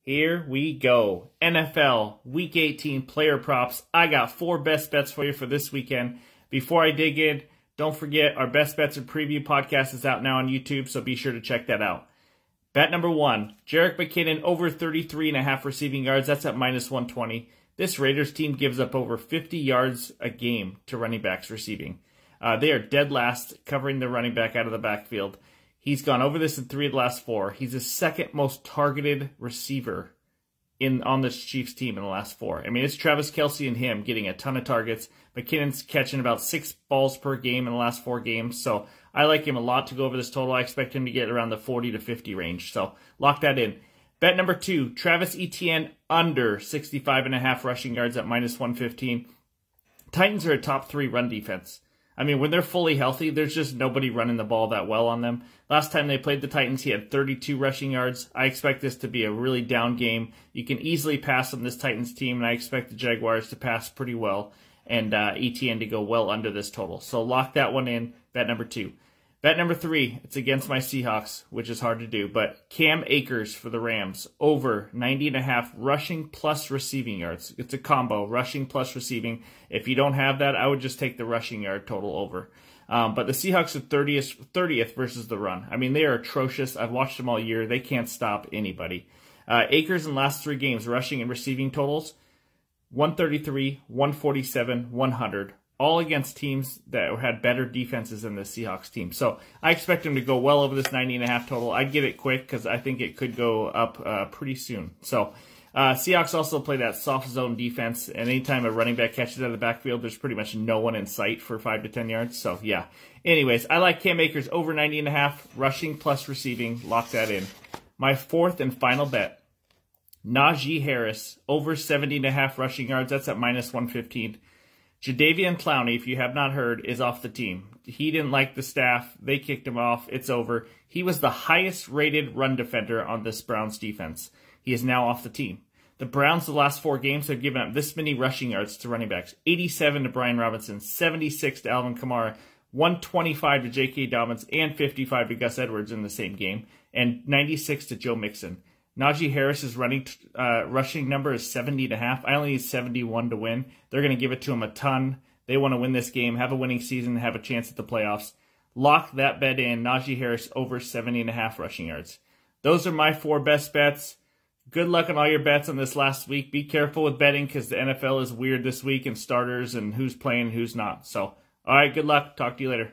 Here we go. NFL Week 18 player props. I got 4 best bets for you for this weekend. Before I dig in, don't forget our best bets and preview podcast is out now on YouTube, so be sure to check that out. Bet number 1, McKinnon over 33.5 receiving yards. That's at -120. This Raiders team gives up over 50 yards a game to running backs receiving. They are dead last covering the running back out of the backfield. He's gone over this in 3 of the last 4. He's the second most targeted receiver on this Chiefs team in the last 4. I mean, it's Travis Kelce and him getting a ton of targets. McKinnon's catching about 6 balls per game in the last 4 games. So I like him a lot to go over this total. I expect him to get around the 40 to 50 range. So lock that in. Bet number 2, Travis Etienne under 65.5 rushing yards at -115. Titans are a top 3 run defense. I mean, when they're fully healthy, there's just nobody running the ball that well on them. Last time they played the Titans, he had 32 rushing yards. I expect this to be a really down game. You can easily pass on this Titans team, and I expect the Jaguars to pass pretty well and Etienne to go well under this total. So lock that one in, bet number 2. Bet number 3, it's against my Seahawks, which is hard to do, but Cam Akers for the Rams, over 90.5 rushing plus receiving yards. It's a combo, rushing plus receiving. If you don't have that, I would just take the rushing yard total over. But the Seahawks are 30th versus the run. I mean, they are atrocious. I've watched them all year. They can't stop anybody. Akers in the last 3 games, rushing and receiving totals, 133, 147, 100. All against teams that had better defenses than the Seahawks team. So I expect him to go well over this 90.5 total. I'd get it quick because I think it could go up pretty soon. So Seahawks also play that soft zone defense, and anytime a running back catches out of the backfield, there's pretty much no one in sight for 5 to 10 yards. So yeah. Anyways, I like Cam Akers over 90.5 rushing plus receiving. Lock that in. My 4th and final bet, Najee Harris over 70.5 rushing yards. That's at -115. Jadeveon Clowney, if you have not heard, is off the team. He didn't like the staff. They kicked him off. It's over. He was the highest rated run defender on this Browns defense. He is now off the team. The Browns, the last 4 games, have given up this many rushing yards to running backs. 87 to Brian Robinson, 76 to Alvin Kamara, 125 to J.K. Dobbins, and 55 to Gus Edwards in the same game, and 96 to Joe Mixon. Najee Harris's rushing number is 70.5. I only need 71 to win. They're going to give it to him a ton. They want to win this game, have a winning season, have a chance at the playoffs. Lock that bet in. Najee Harris over 70.5 rushing yards. Those are my 4 best bets. Good luck on all your bets on this last week. Be careful with betting because the NFL is weird this week and starters and who's playing and who's not. So, all right, good luck. Talk to you later.